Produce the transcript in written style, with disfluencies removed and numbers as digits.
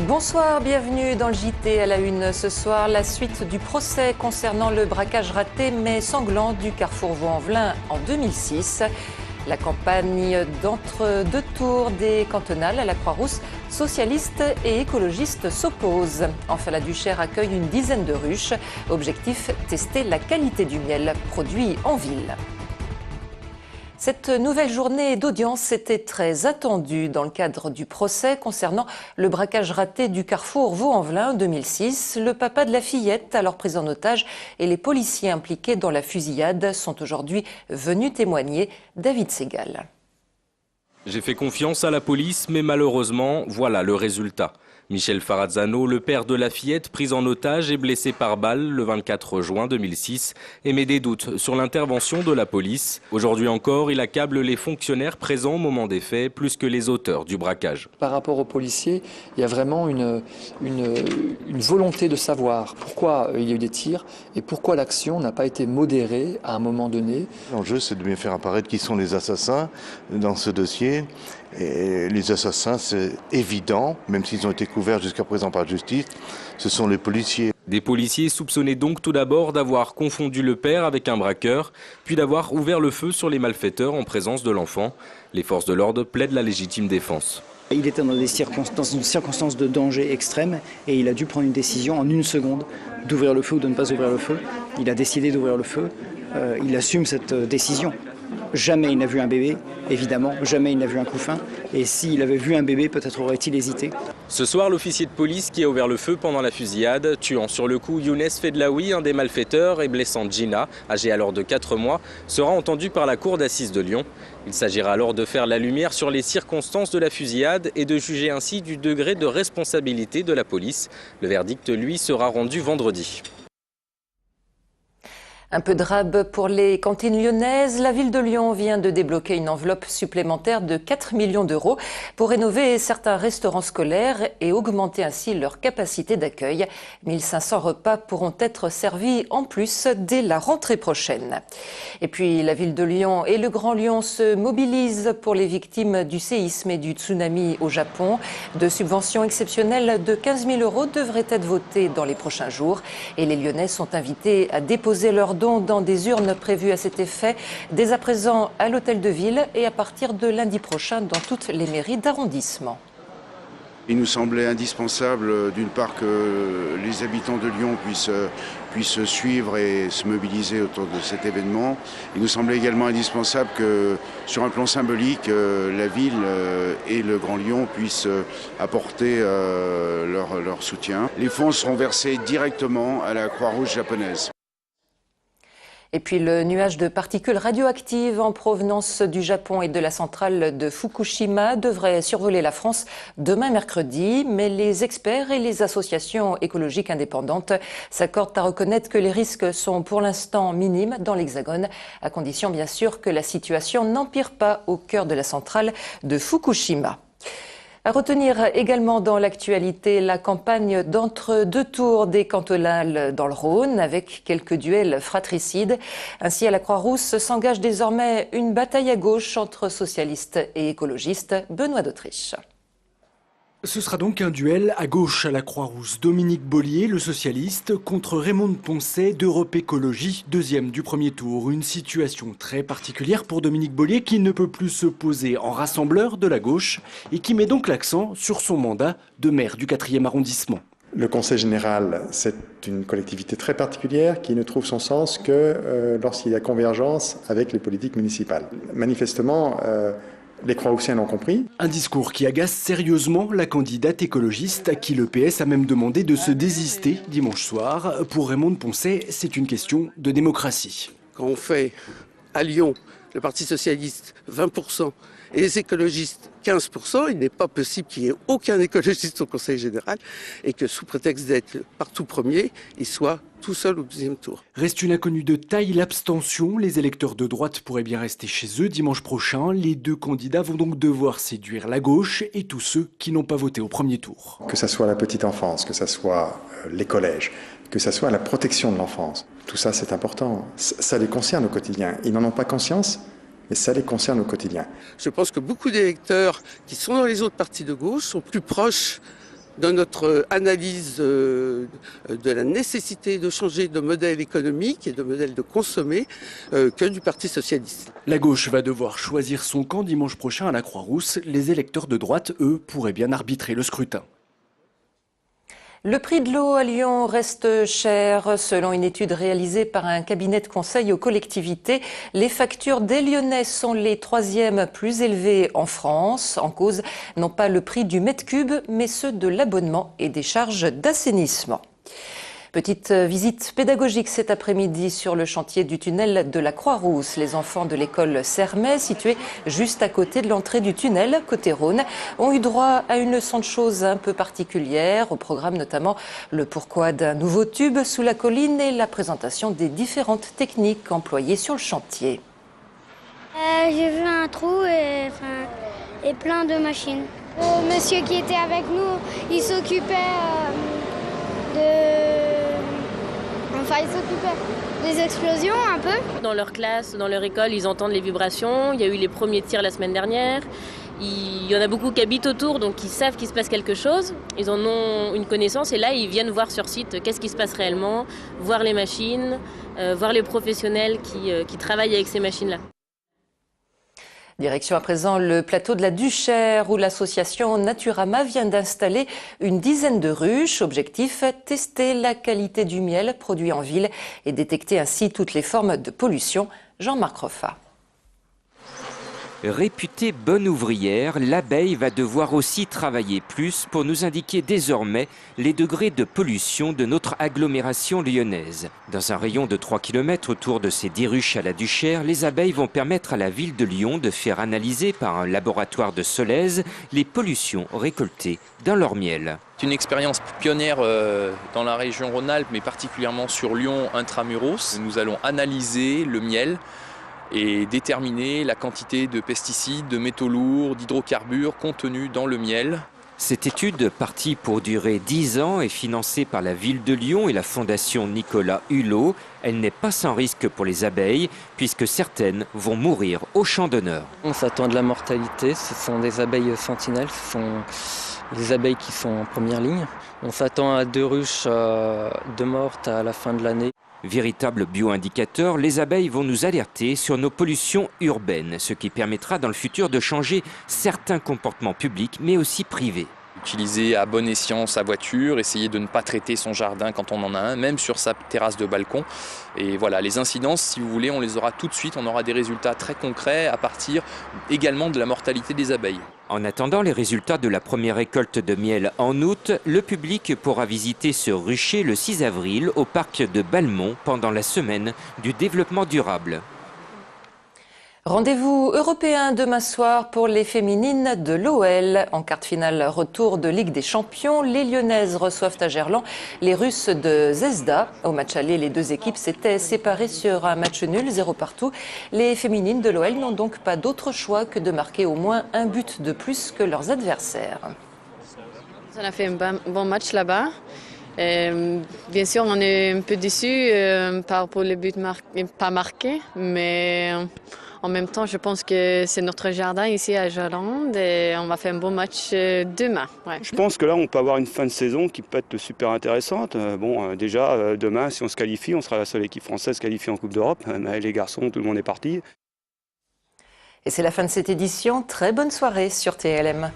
Bonsoir, bienvenue dans le JT à la une. Ce soir, la suite du procès concernant le braquage raté mais sanglant du carrefour Vaux-en-Velin en 2006. La campagne d'entre-deux tours des cantonales à la Croix-Rousse, socialistes et écologistes s'opposent. Enfin, la Duchère accueille une dizaine de ruches. Objectif, tester la qualité du miel produit en ville. Cette nouvelle journée d'audience était très attendue dans le cadre du procès concernant le braquage raté du carrefour Vaux-en-Velin en 2006. Le papa de la fillette, alors prise en otage, et les policiers impliqués dans la fusillade sont aujourd'hui venus témoigner. David Segal. J'ai fait confiance à la police, mais malheureusement, voilà le résultat. Michel Farazzano, le père de la fillette prise en otage et blessé par balle le 24 juin 2006, émet des doutes sur l'intervention de la police. Aujourd'hui encore, il accable les fonctionnaires présents au moment des faits, plus que les auteurs du braquage. Par rapport aux policiers, il y a vraiment une volonté de savoir pourquoi il y a eu des tirs et pourquoi l'action n'a pas été modérée à un moment donné. L'enjeu, c'est de bien faire apparaître qui sont les assassins dans ce dossier. Et les assassins, c'est évident, même s'ils ont été couverts jusqu'à présent par la justice, ce sont les policiers. Des policiers soupçonnés donc tout d'abord d'avoir confondu le père avec un braqueur, puis d'avoir ouvert le feu sur les malfaiteurs en présence de l'enfant. Les forces de l'ordre plaident la légitime défense. Il était dans une circonstance de danger extrême et il a dû prendre une décision en une seconde d'ouvrir le feu ou de ne pas ouvrir le feu. Il a décidé d'ouvrir le feu, il assume cette décision. Jamais il n'a vu un bébé, évidemment, jamais il n'a vu un couffin. Et s'il avait vu un bébé, peut-être aurait-il hésité. Ce soir, l'officier de police qui a ouvert le feu pendant la fusillade, tuant sur le coup Younes Fedlaoui, un des malfaiteurs, et blessant Gina, âgée alors de 4 mois, sera entendu par la cour d'assises de Lyon. Il s'agira alors de faire la lumière sur les circonstances de la fusillade et de juger ainsi du degré de responsabilité de la police. Le verdict, lui, sera rendu vendredi. Un peu de rab pour les cantines lyonnaises. La ville de Lyon vient de débloquer une enveloppe supplémentaire de 4 millions d'euros pour rénover certains restaurants scolaires et augmenter ainsi leur capacité d'accueil. 1500 repas pourront être servis en plus dès la rentrée prochaine. Et puis la ville de Lyon et le Grand Lyon se mobilisent pour les victimes du séisme et du tsunami au Japon. De subventions exceptionnelles de 15 000 euros devraient être votées dans les prochains jours. Et les Lyonnais sont invités à déposer leurs dons dans des urnes prévues à cet effet, dès à présent à l'hôtel de ville et à partir de lundi prochain dans toutes les mairies d'arrondissement. Il nous semblait indispensable, d'une part, que les habitants de Lyon puissent suivre et se mobiliser autour de cet événement. Il nous semblait également indispensable que, sur un plan symbolique, la ville et le Grand Lyon puissent apporter leur soutien. Les fonds seront versés directement à la Croix-Rouge japonaise. Et puis le nuage de particules radioactives en provenance du Japon et de la centrale de Fukushima devrait survoler la France demain mercredi, mais les experts et les associations écologiques indépendantes s'accordent à reconnaître que les risques sont pour l'instant minimes dans l'Hexagone, à condition bien sûr que la situation n'empire pas au cœur de la centrale de Fukushima. À retenir également dans l'actualité la campagne d'entre-deux tours des cantonales dans le Rhône avec quelques duels fratricides. Ainsi, à la Croix-Rousse s'engage désormais une bataille à gauche entre socialistes et écologistes. Benoît d'Autriche. Ce sera donc un duel à gauche à la Croix-Rousse. Dominique Bollier, le socialiste, contre Raymond Poncet d'Europe Écologie, deuxième du premier tour. Une situation très particulière pour Dominique Bollier qui ne peut plus se poser en rassembleur de la gauche et qui met donc l'accent sur son mandat de maire du 4e arrondissement. Le Conseil général, c'est une collectivité très particulière qui ne trouve son sens que lorsqu'il y a convergence avec les politiques municipales. Manifestement, les Croix-Roussiens l'ont compris. Un discours qui agace sérieusement la candidate écologiste à qui le PS a même demandé de se désister dimanche soir. Pour Raymond Poncet, c'est une question de démocratie. Quand on fait à Lyon, le Parti socialiste 20% et les écologistes 15%, il n'est pas possible qu'il n'y ait aucun écologiste au Conseil général et que sous prétexte d'être partout premier, il soit tout seul au deuxième tour. Reste une inconnue de taille, l'abstention. Les électeurs de droite pourraient bien rester chez eux dimanche prochain. Les deux candidats vont donc devoir séduire la gauche et tous ceux qui n'ont pas voté au premier tour. Que ce soit la petite enfance, que ce soit les collèges, que ce soit la protection de l'enfance, tout ça c'est important. Ça les concerne au quotidien. Ils n'en ont pas conscience, mais ça les concerne au quotidien. Je pense que beaucoup d'électeurs qui sont dans les autres partis de gauche sont plus proches dans notre analyse de la nécessité de changer de modèle économique et de modèle de consommer que du Parti socialiste. La gauche va devoir choisir son camp dimanche prochain à la Croix-Rousse. Les électeurs de droite, eux, pourraient bien arbitrer le scrutin. Le prix de l'eau à Lyon reste cher. Selon une étude réalisée par un cabinet de conseil aux collectivités, les factures des Lyonnais sont les 3e plus élevées en France. En cause, non pas le prix du mètre cube, mais ceux de l'abonnement et des charges d'assainissement. Petite visite pédagogique cet après-midi sur le chantier du tunnel de la Croix-Rousse. Les enfants de l'école Sermet, située juste à côté de l'entrée du tunnel, côté Rhône, ont eu droit à une leçon de choses un peu particulière. Au programme notamment le pourquoi d'un nouveau tube sous la colline et la présentation des différentes techniques employées sur le chantier. J'ai vu un trou et plein de machines. Le monsieur qui était avec nous, il s'occupait ils s'occupaient des explosions un peu. Dans leur classe, dans leur école, ils entendent les vibrations. Il y a eu les premiers tirs la semaine dernière. Il y en a beaucoup qui habitent autour, donc ils savent qu'il se passe quelque chose. Ils en ont une connaissance et là, ils viennent voir sur site qu'est-ce qui se passe réellement, voir les machines, voir les professionnels qui travaillent avec ces machines-là. Direction à présent le plateau de la Duchère où l'association Naturama vient d'installer une dizaine de ruches. Objectif, tester la qualité du miel produit en ville et détecter ainsi toutes les formes de pollution. Jean-Marc Roffat. Réputée bonne ouvrière, l'abeille va devoir aussi travailler plus pour nous indiquer désormais les degrés de pollution de notre agglomération lyonnaise. Dans un rayon de 3 km autour de ces 10 ruches à la Duchère, les abeilles vont permettre à la ville de Lyon de faire analyser par un laboratoire de Solèze les pollutions récoltées dans leur miel. C'est une expérience pionnière dans la région Rhône-Alpes, mais particulièrement sur Lyon intramuros. Nous allons analyser le miel et déterminer la quantité de pesticides, de métaux lourds, d'hydrocarbures contenus dans le miel. Cette étude, partie pour durer 10 ans, est financée par la ville de Lyon et la fondation Nicolas Hulot. Elle n'est pas sans risque pour les abeilles, puisque certaines vont mourir au champ d'honneur. On s'attend à de la mortalité, ce sont des abeilles sentinelles, ce sont les abeilles qui sont en première ligne. On s'attend à 2 ruches de mortes à la fin de l'année. Véritable bioindicateur, les abeilles vont nous alerter sur nos pollutions urbaines, ce qui permettra dans le futur de changer certains comportements publics, mais aussi privés. Utiliser à bon escient sa voiture, essayer de ne pas traiter son jardin quand on en a un, même sur sa terrasse de balcon. Et voilà, les incidences, si vous voulez, on les aura tout de suite, on aura des résultats très concrets à partir également de la mortalité des abeilles. En attendant les résultats de la première récolte de miel en août, le public pourra visiter ce rucher le 6 avril au parc de Balmont pendant la semaine du développement durable. Rendez-vous européen demain soir pour les féminines de l'OL. En quart de finale retour de Ligue des Champions, les Lyonnaises reçoivent à Gerland les Russes de Zvezda. Au match aller, les deux équipes s'étaient séparées sur un match nul, 0 partout. Les féminines de l'OL n'ont donc pas d'autre choix que de marquer au moins un but de plus que leurs adversaires. On a fait un bon match là-bas. Bien sûr, on est un peu déçus par rapport aux buts pas marqués, mais en même temps, je pense que c'est notre jardin ici à Gerland et on va faire un bon match demain. Ouais. Je pense que là, on peut avoir une fin de saison qui peut être super intéressante. Déjà, demain, si on se qualifie, on sera la seule équipe française qualifiée en Coupe d'Europe. Les garçons, tout le monde est parti. Et c'est la fin de cette édition. Très bonne soirée sur TLM.